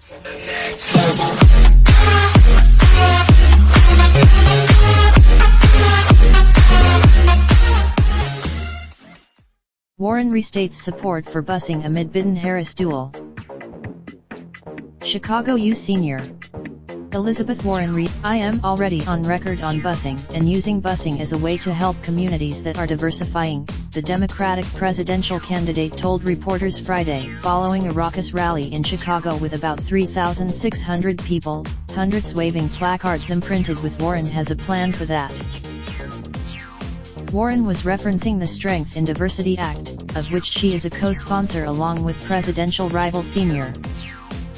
Warren restates support for busing amid Biden-Harris duel. Chicago U Senior Elizabeth Warren I am already on record on busing and using busing as a way to help communities that are diversifying, the Democratic presidential candidate told reporters Friday following a raucous rally in Chicago with about 3,600 people, hundreds waving placards imprinted with "Warren has a plan for that." Warren was referencing the Strength in Diversity Act, of which she is a co-sponsor along with presidential rival Senior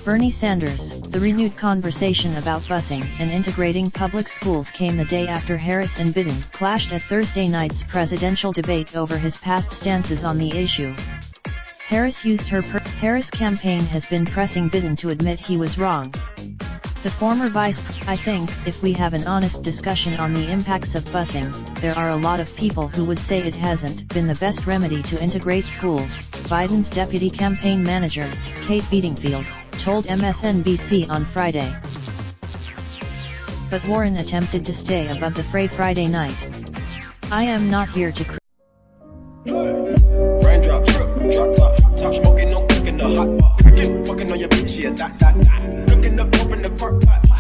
Bernie Sanders. The renewed conversation about busing and integrating public schools came the day after Harris and Biden clashed at Thursday night's presidential debate over his past stances on the issue. Harris' campaign has been pressing Biden to admit he was wrong. The former I think, if we have an honest discussion on the impacts of busing, there are a lot of people who would say it hasn't been the best remedy to integrate schools, Biden's deputy campaign manager, Kate Bedingfield, told MSNBC on Friday. But Warren attempted to stay above the fray Friday night. "I am not here to Raindrop, drop top smoking, no cooking the hot pot. Fucking on your bitch, yeah, that. Looking up, open the park pot.